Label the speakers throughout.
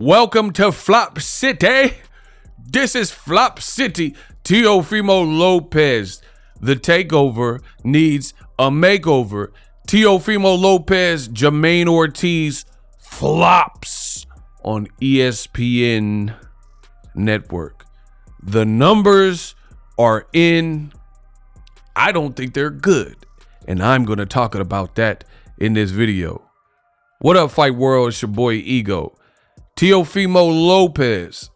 Speaker 1: Welcome to Flop City. This is Flop City. Teofimo Lopez. The takeover needs a makeover. Teofimo Lopez, Jamaine Ortiz flops on ESPN Network. The numbers are in. I don't think they're good. And I'm going to talk about that in this video. What up, Fight World? It's your boy Ego. Teofimo Lopez.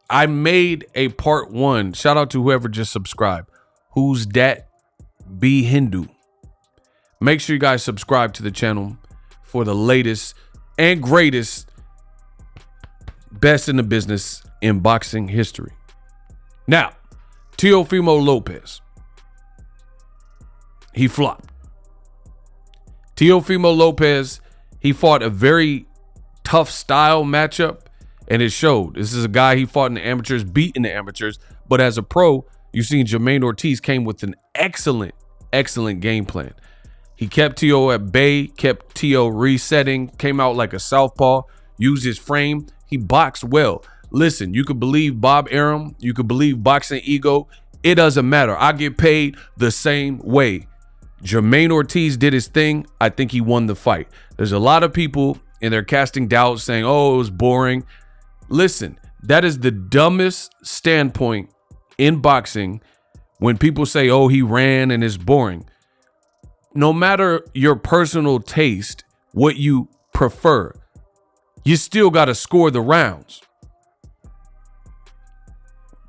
Speaker 1: I made a part 1. Shout out to whoever just subscribed. Who's that? Be Hindu. Make sure you guys subscribe to the channel for the latest and greatest, best in the business in boxing history. Now, Teofimo Lopez. He flopped. Teofimo Lopez, he fought a very tough style matchup, and it showed. This is a guy he fought in the amateurs, beat in the amateurs, but as a pro, you've seen Jamaine Ortiz came with an excellent game plan. He kept Teo at bay, kept Teo resetting, came out like a southpaw, used his frame. He boxed well. Listen, you could believe Bob Arum, you could believe Boxing Ego. It doesn't matter. I get paid the same way. Jamaine Ortiz did his thing. I think he won the fight. There's a lot of people and they're casting doubts saying, oh, it was boring. Listen, that is the dumbest standpoint in boxing when people say, oh, he ran and it's boring. No matter your personal taste, what you prefer, you still got to score the rounds.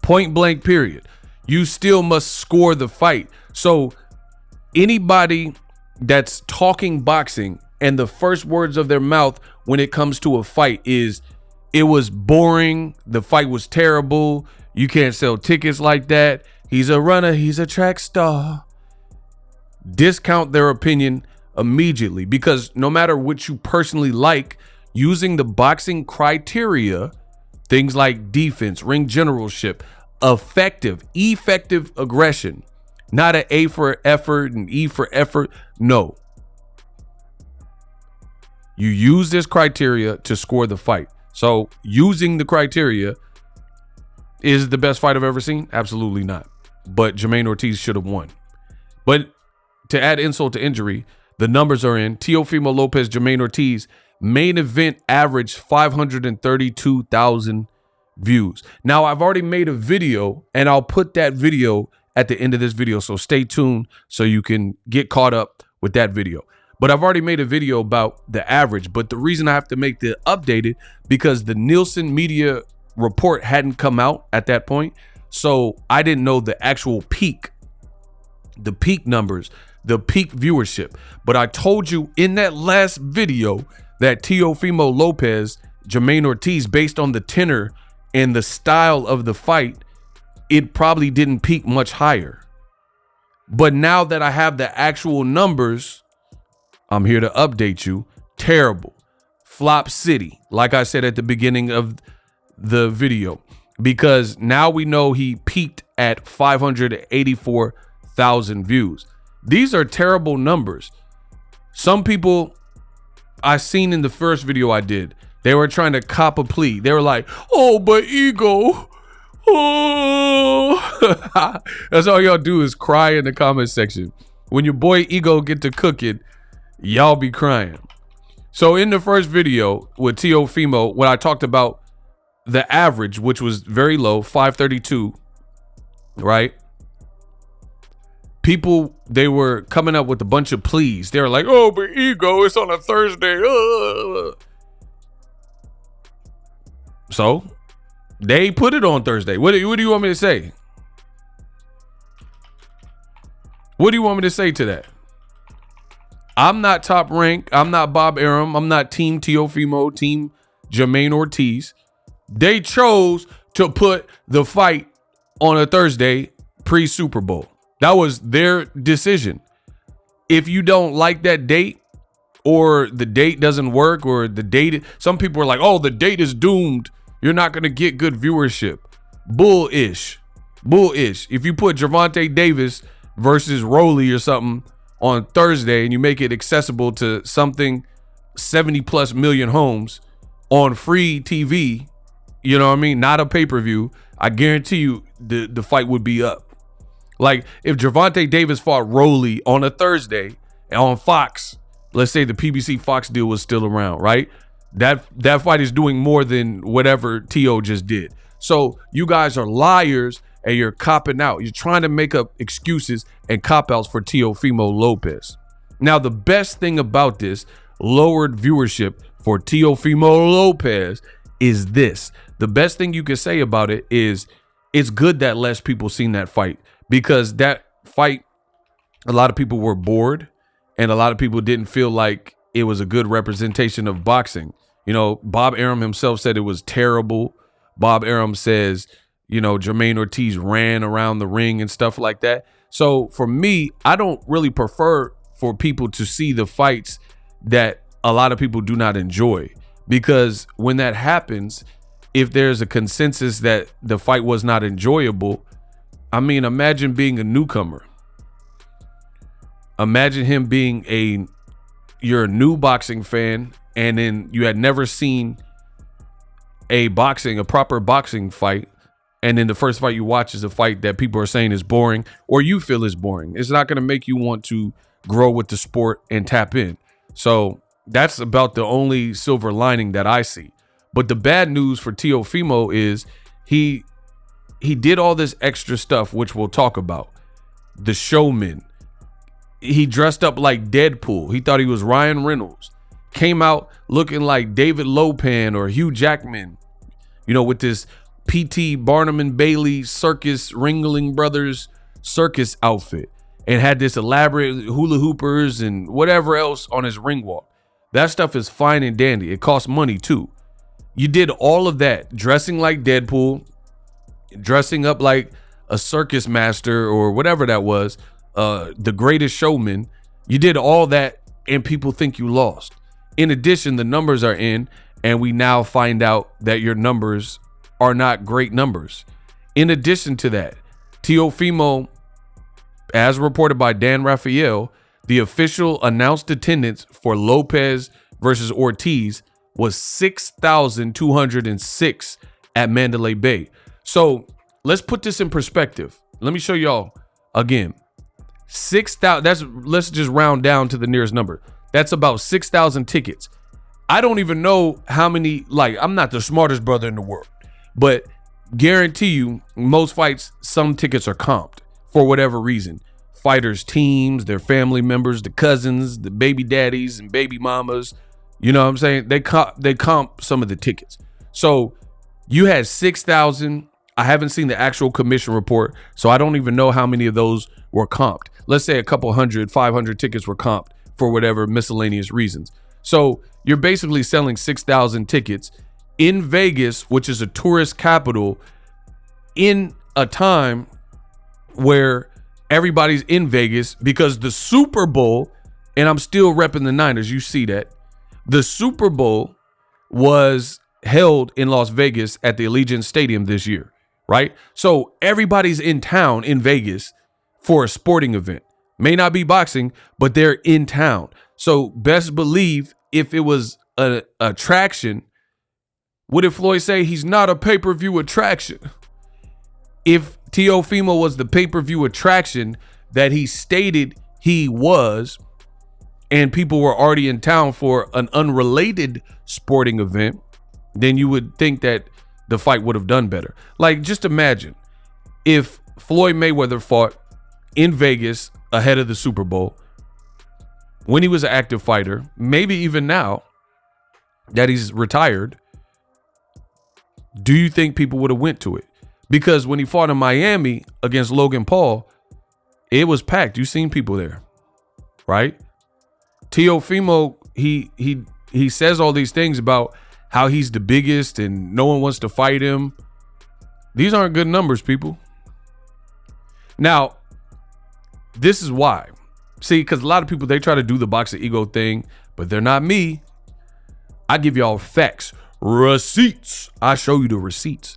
Speaker 1: Point blank, period. You still must score the fight. So anybody that's talking boxing and the first words of their mouth when it comes to a fight is, it was boring, the fight was terrible, you can't sell tickets like that, he's a runner, he's a track star. Discount their opinion immediately, because no matter what you personally like, using the boxing criteria, things like defense, ring generalship, effective aggression, not an A for effort and E for effort. No. You use this criteria to score the fight. So using the criteria, is the best fight I've ever seen? Absolutely not. But Jamaine Ortiz should have won. But to add insult to injury, the numbers are in. Teofimo Lopez, Jamaine Ortiz, main event average 532,000 views. Now, I've already made a video, and I'll put that video at the end of this video, so stay tuned so you can get caught up with that video. But I've already made a video about the average, but the reason I have to make the updated because the Nielsen media report hadn't come out at that point, so I didn't know the actual peak, the peak numbers, the peak viewership. But I told you in that last video that Teofimo Lopez, Jamaine Ortiz, based on the tenor and the style of the fight, it probably didn't peak much higher. But now that I have the actual numbers, I'm here to update you. Terrible. Flop City, like I said at the beginning of the video, because now we know he peaked at 584,000 views. These are terrible numbers. Some people I seen in the first video I did, they were trying to cop a plea. They were like, oh, but Ego. Oh. That's all y'all do is cry in the comment section. When your boy Ego get to cooking, y'all be crying. So in the first video with Teofimo, when I talked about the average, which was very low, 532, right? People, they were coming up with a bunch of pleas. They were like, oh, but Ego, it's on a Thursday. So they put it on Thursday. What do you want me to say? What do you want me to say to that? I'm not Top Rank. I'm not Bob Arum. I'm not Team Teofimo, Team Jamaine Ortiz. They chose to put the fight on a Thursday pre-Super Bowl. That was their decision. If you don't like that date, or the date doesn't work, or the date, some people are like, oh, the date is doomed, you're not going to get good viewership. Bullish. If you put Gervonta Davis versus Rolly or something on Thursday and you make it accessible to something 70+ million homes on free TV, you know what I mean, not a pay-per-view, I guarantee you the fight would be up. Like if Gervonta Davis fought Rolly on a Thursday on Fox, let's say the PBC Fox deal was still around, right? That fight is doing more than whatever T.O. just did. So you guys are liars and you're copping out. You're trying to make up excuses and cop-outs for Teofimo Lopez. Now, the best thing about this lowered viewership for Teofimo Lopez is this. The best thing you can say about it is it's good that less people seen that fight, because that fight, a lot of people were bored and a lot of people didn't feel like it was a good representation of boxing. You know, Bob Arum himself said it was terrible. Bob Arum says, you know, Jamaine Ortiz ran around the ring and stuff like that. So for me, I don't really prefer for people to see the fights that a lot of people do not enjoy, because when that happens, if there's a consensus that the fight was not enjoyable, I mean, imagine being a newcomer. Imagine him being you're a new boxing fan, and then you had never seen a proper boxing fight, and then the first fight you watch is a fight that people are saying is boring, or you feel is boring. It's not going to make you want to grow with the sport and tap in. So that's about the only silver lining that I see. But the bad news for Teofimo is he did all this extra stuff, which we'll talk about. The showman. He dressed up like Deadpool. He thought he was Ryan Reynolds. Came out looking like David Lopan or Hugh Jackman, you know, with this P.T. Barnum and Bailey circus, Ringling Brothers circus outfit, and had this elaborate hula hoopers and whatever else on his ring walk. That stuff is fine and dandy. It costs money too. You did all of that, dressing like Deadpool, dressing up like a circus master or whatever that was, the Greatest Showman. You did all that and people think you lost. In addition, the numbers are in, and we now find out that your numbers are not great numbers. In addition to that, Teofimo, as reported by Dan Rafael, the official announced attendance for Lopez versus Ortiz was 6,206 at Mandalay Bay. So let's put this in perspective. Let me show y'all again. 6,000. Let's just round down to the nearest number. That's about 6,000 tickets. I don't even know how many, like, I'm not the smartest brother in the world, but guarantee you most fights, some tickets are comped for whatever reason. Fighters' teams, their family members, the cousins, the baby daddies and baby mamas, you know what I'm saying? They comp some of the tickets. So you had 6,000. I haven't seen the actual commission report, so I don't even know how many of those were comped. Let's say a couple 500 tickets were comped for whatever miscellaneous reasons. So you're basically selling 6,000 tickets in Vegas, which is a tourist capital, in a time where everybody's in Vegas because the Super Bowl, and I'm still repping the Niners, you see that. The Super Bowl was held in Las Vegas at the Allegiant Stadium this year, right? So everybody's in town in Vegas for a sporting event. May not be boxing, but they're in town. So best believe if it was an attraction, what did Floyd say? He's not a pay-per-view attraction. If Teofimo was the pay-per-view attraction that he stated he was, and people were already in town for an unrelated sporting event, then you would think that the fight would have done better. Like, just imagine if Floyd Mayweather fought in Vegas ahead of the Super Bowl when he was an active fighter, maybe even now that he's retired. Do you think people would have went to it? Because when he fought in Miami against Logan Paul, it was packed. You seen people there, right? Teofimo, he says all these things about how he's the biggest and no one wants to fight him. These aren't good numbers, people. Now, this is why. See, because a lot of people, they try to do the boxing ego thing, but they're not me. I give y'all facts, receipts. I show you the receipts.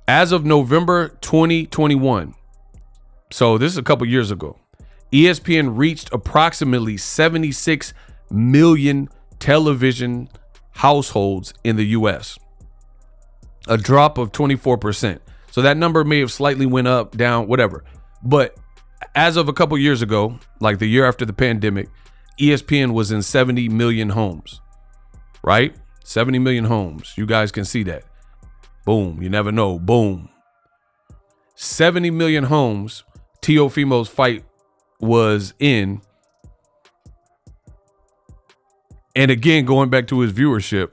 Speaker 1: As of November 2021, so this is a couple years ago, ESPN reached approximately 76 million television households in the US, a drop of 24%. So that number may have slightly went up, down, whatever. But as of a couple years ago, like the year after the pandemic, ESPN was in 70 million homes, right? 70 million homes. You guys can see that. Boom. You never know. Boom. 70 million homes Teofimo's fight was in. And again, going back to his viewership,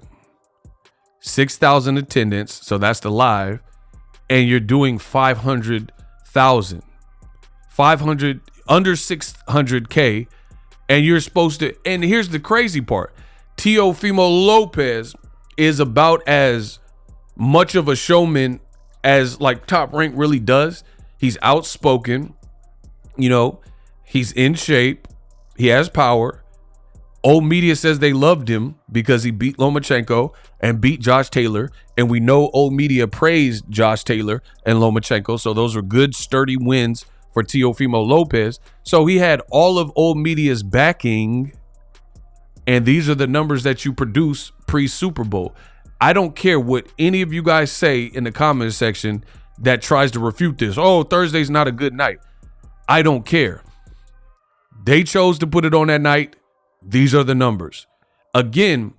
Speaker 1: 6,000 attendance. So that's the live. And you're doing 500,000. 500, under 600K. And you're supposed to, and here's the crazy part. Teofimo Lopez is about as much of a showman as like Top Rank really does. He's outspoken, you know, he's in shape, he has power. Old media says they loved him because he beat Lomachenko and beat Josh Taylor. And we know old media praised Josh Taylor and Lomachenko. So those were good, sturdy wins for Teofimo Lopez. So he had all of old media's backing. And these are the numbers that you produce pre-Super Bowl. I don't care what any of you guys say in the comment section that tries to refute this. Oh, Thursday's not a good night. I don't care. They chose to put it on that night. These are the numbers. Again,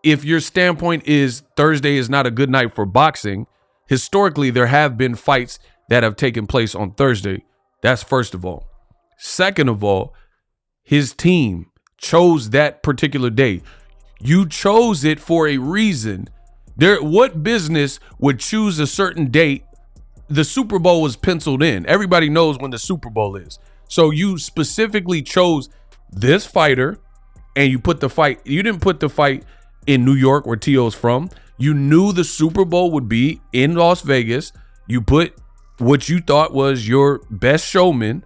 Speaker 1: if your standpoint is Thursday is not a good night for boxing, historically, there have been fights that have taken place on Thursday. That's first of all. Second of all, his team chose that particular day. You chose it for a reason. What business would choose a certain date? The Super Bowl was penciled in. Everybody knows when the Super Bowl is. So you specifically chose this fighter and you put the fight. You didn't put the fight in New York where Tio's from. You knew the Super Bowl would be in Las Vegas. You put what you thought was your best showman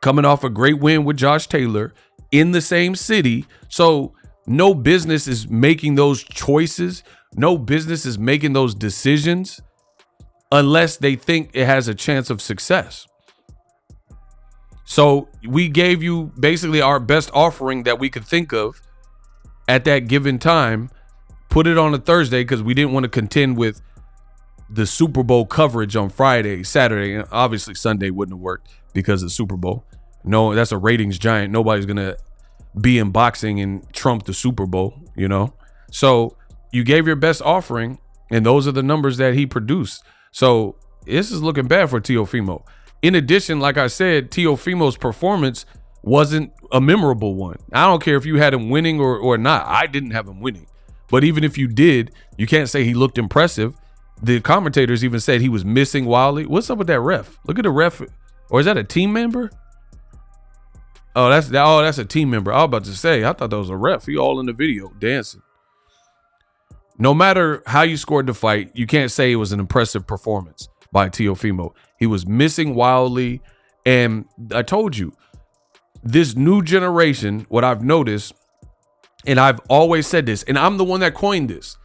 Speaker 1: coming off a great win with Josh Taylor in the same city. So no business is making those choices. No business is making those decisions unless they think it has a chance of success. So we gave you basically our best offering that we could think of at that given time, put it on a Thursday because we didn't want to contend with the Super Bowl coverage on Friday, Saturday, and obviously Sunday wouldn't have worked because of the Super Bowl. No, that's a ratings giant. Nobody's going to be in boxing and trump the Super Bowl, you know? So you gave your best offering, and those are the numbers that he produced. So this is looking bad for Teofimo. In addition, like I said, Teofimo's performance wasn't a memorable one. I don't care if you had him winning or not. I didn't have him winning. But even if you did, you can't say he looked impressive. The commentators even said he was missing wildly. What's up with that ref? Look at the ref. Or is that a team member? Oh, that's a team member. I was about to say, I thought that was a ref. He all in the video dancing. No matter how you scored the fight, you can't say it was an impressive performance by Teofimo. He was missing wildly. And I told you, this new generation, what I've noticed, and I've always said this, and I'm the one that coined this.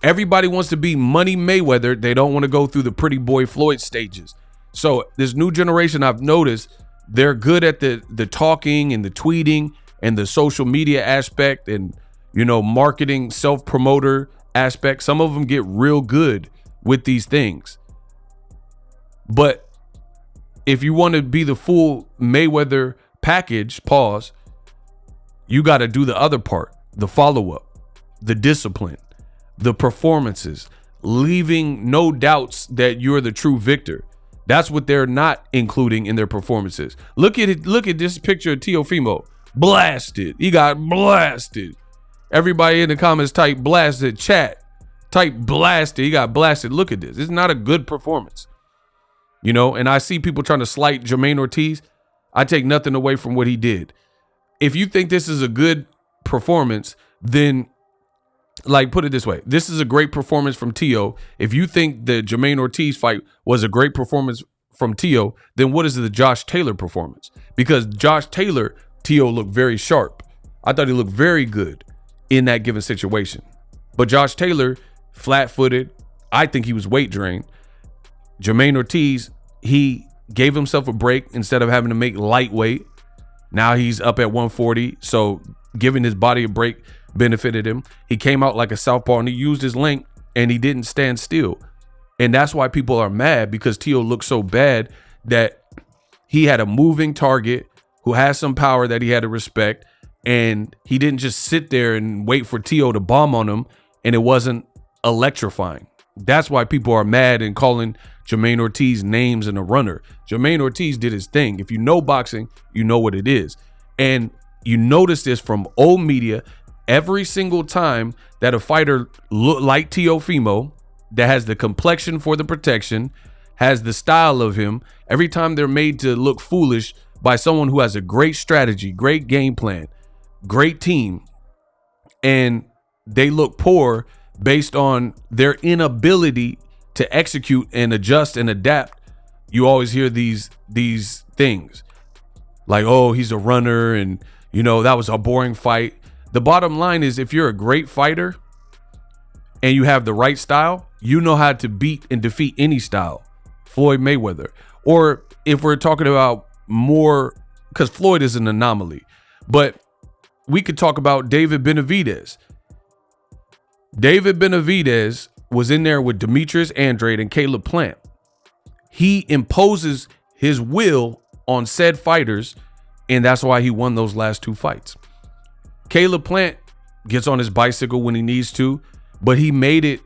Speaker 1: Everybody wants to be Money Mayweather. They don't want to go through the pretty boy Floyd stages. So this new generation, I've noticed, they're good at the talking and the tweeting and the social media aspect and, you know, marketing, self-promoter aspect. Some of them get real good with these things. But if you want to be the full Mayweather package, pause, you got to do the other part, the follow-up, the discipline, the performances, leaving no doubts that you're the true victor. That's what they're not including in their performances. Look at it. Look at this picture of Teofimo. Blasted. He got blasted. Everybody in the comments type blasted. Chat. Type blasted. He got blasted. Look at this. It's not a good performance. You know, and I see people trying to slight Jamaine Ortiz. I take nothing away from what he did. If you think this is a good performance, then, like, put it this way. This is a great performance from Teo. If you think the Jamaine Ortiz fight was a great performance from Teo, then what is the Josh Taylor performance? Because Josh Taylor, Teo looked very sharp. I thought he looked very good in that given situation. But Josh Taylor, flat-footed. I think he was weight drained. Jamaine Ortiz, he gave himself a break instead of having to make lightweight. Now he's up at 140. So giving his body a break benefited him. He came out like a southpaw and he used his length and he didn't stand still. And that's why people are mad, because Teo looked so bad that he had a moving target who has some power that he had to respect. And he didn't just sit there and wait for Teo to bomb on him, and it wasn't electrifying. That's why people are mad and calling Jamaine Ortiz names in a runner. Jamaine Ortiz did his thing. If you know boxing, you know what it is. And you notice this from old media every single time that a fighter look like Teofimo, that has the complexion for the protection, has the style of him, every time they're made to look foolish by someone who has a great strategy, great game plan, great team, and they look poor based on their inability to execute and adjust and adapt. You always hear these things like, oh, he's a runner and, you know, that was a boring fight. The bottom line is, if you're a great fighter and you have the right style, you know how to beat and defeat any style. Floyd Mayweather. Or if we're talking about more, because Floyd is an anomaly, but we could talk about David Benavidez. David Benavidez was in there with Demetrius Andrade and Caleb Plant. He imposes his will on said fighters, and that's why he won those last two fights. Caleb Plant gets on his bicycle when he needs to, but he made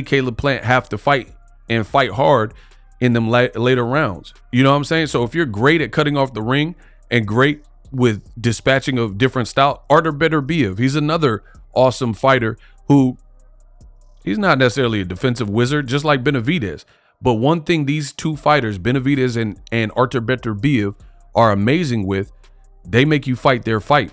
Speaker 1: Caleb Plant have to fight and fight hard in them later rounds. You know what I'm saying? So if you're great at cutting off the ring and great with dispatching of different style, Artur Beterbiev, he's another awesome fighter who, he's not necessarily a defensive wizard, just like Benavidez. But one thing these two fighters, Benavidez and Artur Beterbiev, are amazing with, they make you fight their fight.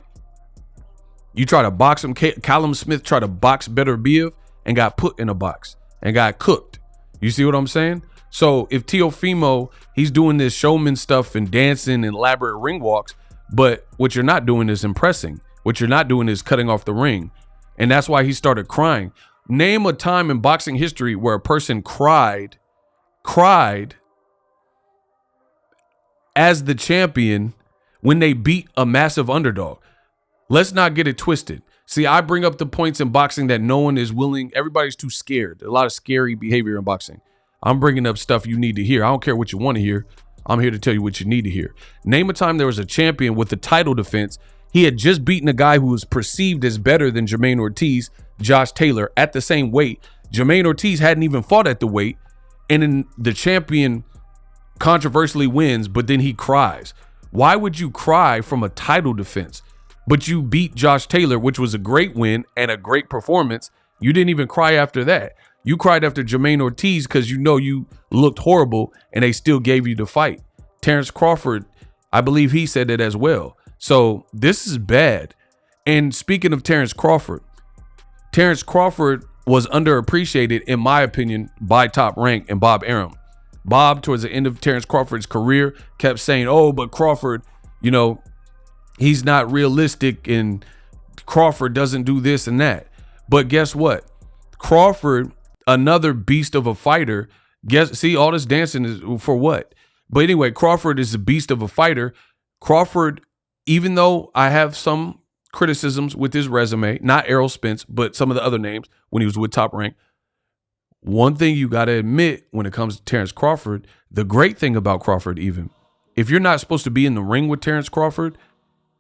Speaker 1: You try to box him. Callum Smith tried to box Beterbiev and got put in a box and got cooked. You see what I'm saying? So if Teofimo, he's doing this showman stuff and dancing and elaborate ring walks, but what you're not doing is impressing. What you're not doing is cutting off the ring. And that's why he started crying. Name a time in boxing history where a person cried as the champion when they beat a massive underdog. Let's not get it twisted. See, I bring up the points in boxing that no one is willing. Everybody's too scared. A lot of scary behavior in boxing. I'm bringing up stuff you need to hear. I don't care what you want to hear. I'm here to tell you what you need to hear. Name a time there was a champion with a title defense. He had just beaten a guy who was perceived as better than Jamaine Ortiz, Josh Taylor, at the same weight. Jamaine Ortiz hadn't even fought at the weight. And then the champion controversially wins, but then he cries. Why would you cry from a title defense? But you beat Josh Taylor, which was a great win and a great performance. You didn't even cry after that. You cried after Jamaine Ortiz because you know you looked horrible and they still gave you the fight. Terrence Crawford, I believe he said it as well. So this is bad. And speaking of Terrence Crawford was underappreciated, in my opinion, by Top Rank and Bob Arum. Bob, towards the end of Terrence Crawford's career, kept saying, oh, but Crawford, you know, he's not realistic and Crawford doesn't do this and that. But guess what? Crawford, another beast of a fighter. See, all this dancing is for what? But anyway, Crawford is a beast of a fighter. Crawford, even though I have some criticisms with his resume, not Errol Spence, but some of the other names when he was with Top Rank, one thing you got to admit when it comes to Terrence Crawford, the great thing about Crawford, even, if you're not supposed to be in the ring with Terrence Crawford,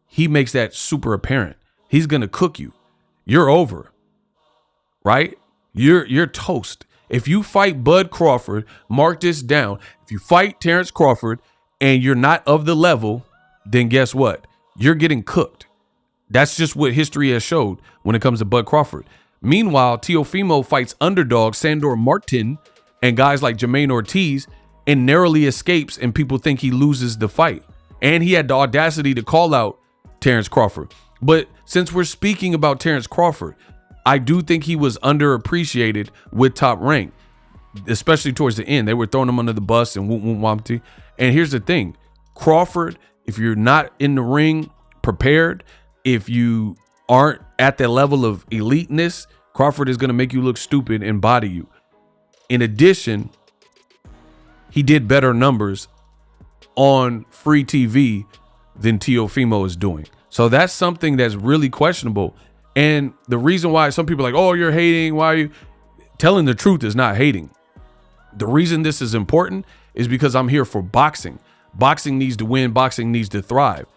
Speaker 1: he makes that super apparent. He's going to cook you. You're over, right? You're toast. If you fight Bud Crawford, mark this down. If you fight Terrence Crawford and you're not of the level, then guess what? You're getting cooked. That's just what history has showed when it comes to Bud Crawford. Meanwhile, Teofimo fights underdog Sandor Martin and guys like Jamaine Ortiz and narrowly escapes, and people think he loses the fight. And he had the audacity to call out Terrence Crawford. But since we're speaking about Terrence Crawford, I do think he was underappreciated with Top Rank, especially towards the end. They were throwing him under the bus and whoop. And here's the thing. Crawford, if you're not in the ring prepared, if you aren't at that level of eliteness, Crawford is going to make you look stupid and body you. In addition, he did better numbers on free TV than Teofimo is doing. So that's something that's really questionable. And the reason why some people are like, oh, you're hating, why are you? Telling the truth is not hating. The reason this is important is because I'm here for boxing. Boxing needs to win. Boxing needs to thrive.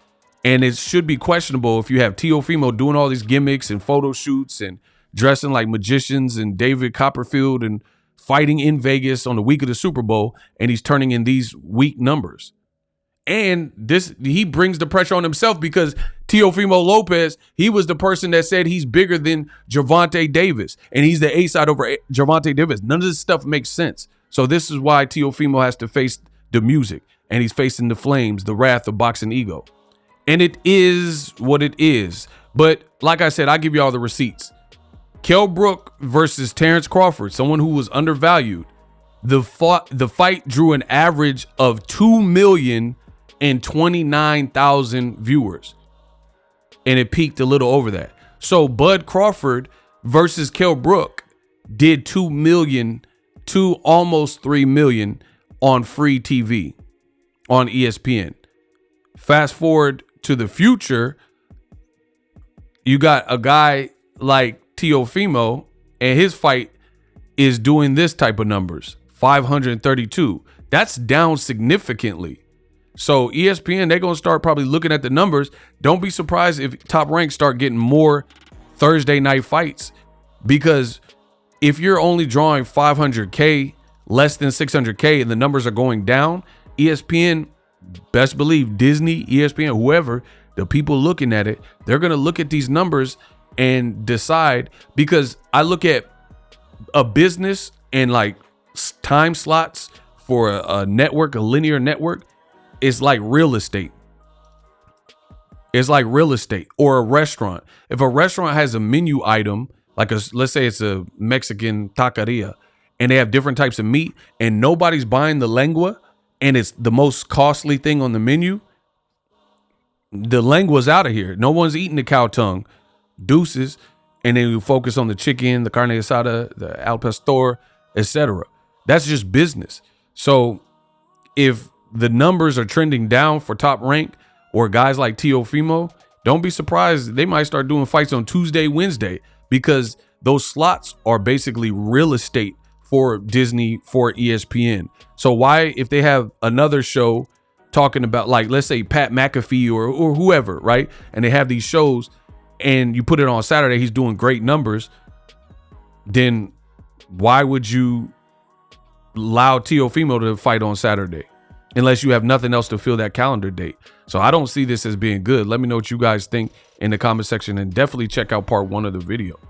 Speaker 1: And it should be questionable if you have Teofimo doing all these gimmicks and photo shoots and dressing like magicians and David Copperfield and fighting in Vegas on the week of the Super Bowl, and he's turning in these weak numbers. And he brings the pressure on himself because Teofimo Lopez, he was the person that said he's bigger than Gervonta Davis, and he's the A side over Gervonta Davis. None of this stuff makes sense. So this is why Teofimo has to face the music, and he's facing the flames, the wrath of boxing ego. And it is what it is. But like I said, I give you all the receipts. Kell Brook versus Terrence Crawford, someone who was undervalued. The fight drew an average of 2,029,000 viewers, and it peaked a little over that. So Bud Crawford versus Kell Brook did 2 million to almost 3 million on free TV on ESPN. Fast forward to the future, you got a guy like Teofimo, and his fight is doing this type of numbers, 532. That's down significantly. So ESPN, they're going to start probably looking at the numbers. Don't be surprised if Top Rank start getting more Thursday night fights, because if you're only drawing 500K, less than 600K, and the numbers are going down, ESPN, best believe Disney, ESPN, whoever, the people looking at it, they're going to look at these numbers and decide, because I look at a business and like time slots for a network, a linear network. It's like real estate. It's like real estate or a restaurant. If a restaurant has a menu item, like let's say it's a Mexican taqueria, and they have different types of meat, and nobody's buying the lengua, and it's the most costly thing on the menu, the lengua's out of here. No one's eating the cow tongue. Deuces. And then you focus on the chicken, the carne asada, the al pastor, etc. That's just business. So if the numbers are trending down for Top Rank or guys like Teofimo, don't be surprised. They might start doing fights on Tuesday, Wednesday, because those slots are basically real estate for Disney, for ESPN. So why, if they have another show talking about, like, let's say Pat McAfee or whoever, right? And they have these shows and you put it on Saturday, he's doing great numbers, then why would you allow Teofimo to fight on Saturday unless you have nothing else to fill that calendar date? So I don't see this as being good. Let me know what you guys think in the comment section, and definitely check out part 1 of the video.